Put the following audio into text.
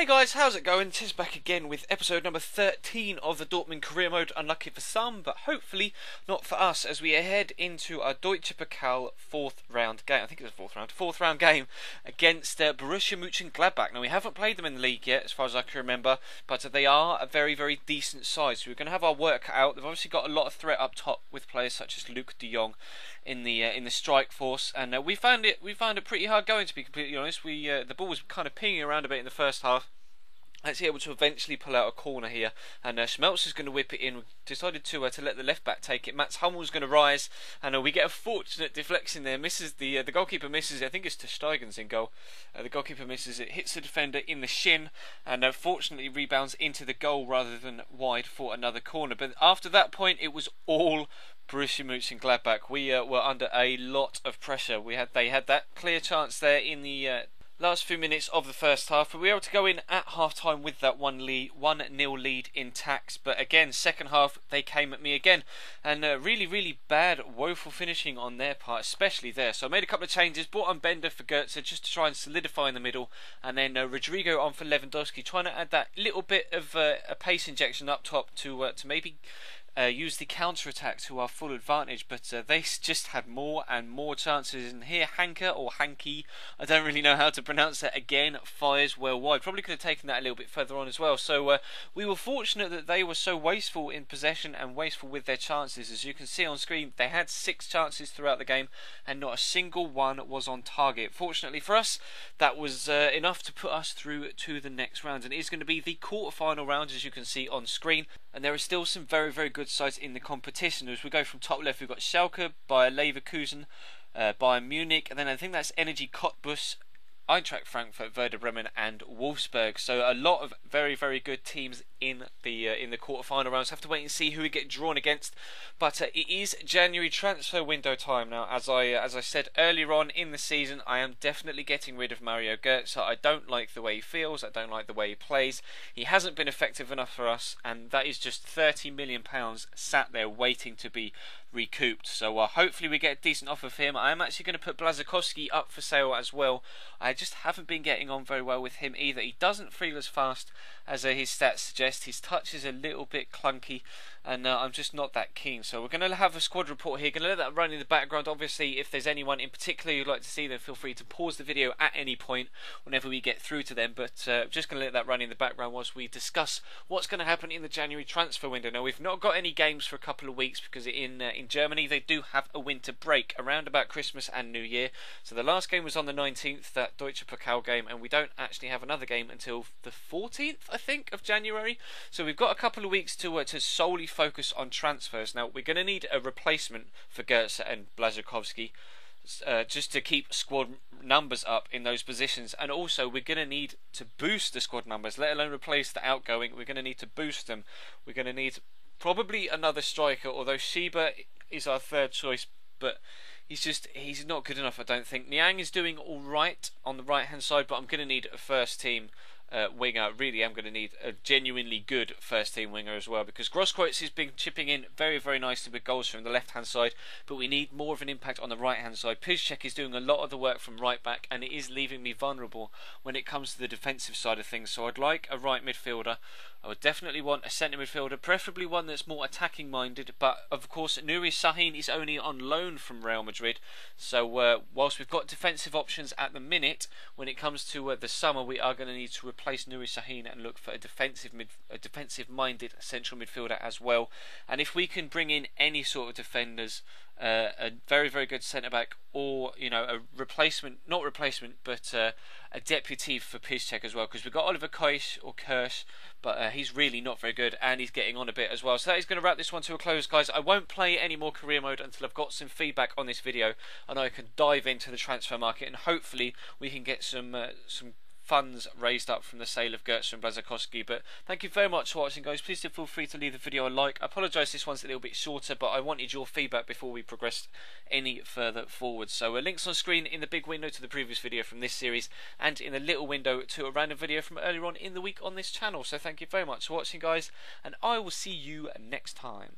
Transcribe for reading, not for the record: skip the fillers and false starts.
guys, how's it going? Tis back again with episode number 13 of the Dortmund career mode. Unlucky for some, but hopefully not for us, as we head into our Deutsche Pokal fourth round game. I think it's a fourth round game against Borussia Mönchengladbach. Now, we haven't played them in the league yet, as far as I can remember, but they are a very, very decent side. So we're going to have our work cut out. They've obviously got a lot of threat up top with players such as Luke de Jong in the strike force, and we found it pretty hard going, to be completely honest. The ball was kind of pinging around a bit in the first half. Actually able to eventually pull out a corner here, and Schmelz is going to whip it in. We decided to let the left back take it. Mats Hummels going to rise, and we get a fortunate deflection there. Misses the goalkeeper misses it. I think it's Ter Stegen's in goal. The goalkeeper misses it, hits the defender in the shin, and fortunately rebounds into the goal rather than wide for another corner. But after that point, it was all Borussia Mönchengladbach. We were under a lot of pressure. They had that clear chance there in the last few minutes of the first half, but we were able to go in at half-time with that 1-0 lead intact. But again, second half, they came at me again, and really bad, woeful finishing on their part, especially there. So I made a couple of changes, brought on Bender for Goetze just to try and solidify in the middle, and then Rodrigo on for Lewandowski, trying to add that little bit of a pace injection up top to maybe use the counter-attack to our full advantage, but they just had more and more chances. And here Hanke, or Hanky, I don't really know how to pronounce that, again fires well wide. Probably could have taken that a little bit further on as well. So we were fortunate that they were so wasteful in possession and wasteful with their chances. As you can see on screen, they had 6 chances throughout the game and not a single one was on target. Fortunately for us, that was enough to put us through to the next round, and it is going to be the quarter-final round, as you can see on screen. And there are still some very good sides in the competition. As we go from top left, we've got Schalke, Bayer Leverkusen, Bayern Munich, and then I think that's Energy Cottbus, Eintracht Frankfurt, Werder Bremen, and Wolfsburg. So a lot of very good teams in the quarter-final rounds. Have to wait and see who we get drawn against. But it is January transfer window time now. As I said earlier on in the season, I am definitely getting rid of Mario Götze. I don't like the way he feels. I don't like the way he plays. He hasn't been effective enough for us, and that is just £30 million sat there waiting to be recouped. So hopefully we get a decent offer for him. I am actually going to put Błaszczykowski up for sale as well. I just haven't been getting on very well with him either. He doesn't feel as fast as his stats suggest. His touch is a little bit clunky, and I'm just not that keen. So we're going to have a squad report here. Going to let that run in the background. Obviously, if there's anyone in particular you'd like to see, then feel free to pause the video at any point whenever we get through to them. But just going to let that run in the background whilst we discuss what's going to happen in the January transfer window. Now, we've not got any games for a couple of weeks because in Germany they do have a winter break around about Christmas and New Year. So the last game was on the 19th, that Deutsche Pokal game, and we don't actually have another game until the 14th, I think, of January. So we've got a couple of weeks to solely focus on transfers. Now, we're going to need a replacement for Goetze and Błaszczykowski, just to keep squad numbers up in those positions, and also we're going to need to boost the squad numbers, let alone replace the outgoing. We're going to need to boost them. We're going to need probably another striker, although Sheba is our third choice, but he's not good enough, I don't think. Niang is doing all right on the right hand side, but I'm going to need a first team winger. Really am going to need a genuinely good first team winger as well, because Grosskreutz has been chipping in very nicely with goals from the left hand side, but we need more of an impact on the right hand side. Piszczek is doing a lot of the work from right back, and it is leaving me vulnerable when it comes to the defensive side of things. So I'd like a right midfielder. I would definitely want a centre midfielder, preferably one that's more attacking minded, but of course Nuri Sahin is only on loan from Real Madrid, so whilst we've got defensive options at the minute, when it comes to the summer, we are going to need to replace Nuri Sahin and look for a defensive minded central midfielder as well. And if we can bring in any sort of defenders, a very good centre back, or a replacement, not replacement, but a deputy for Piszczek as well, because we've got Oliver Kirsch, but he's really not very good, and he's getting on a bit as well. So that is going to wrap this one to a close, guys. I won't play any more career mode until I've got some feedback on this video and I can dive into the transfer market, and hopefully we can get some funds raised up from the sale of Goetze and Błaszczykowski. But thank you very much for watching, guys. Please do feel free to leave the video a like. I apologise this one's a little bit shorter, but I wanted your feedback before we progressed any further forward. So links on screen in the big window to the previous video from this series, and in the little window to a random video from earlier on in the week on this channel. So thank you very much for watching, guys, and I will see you next time.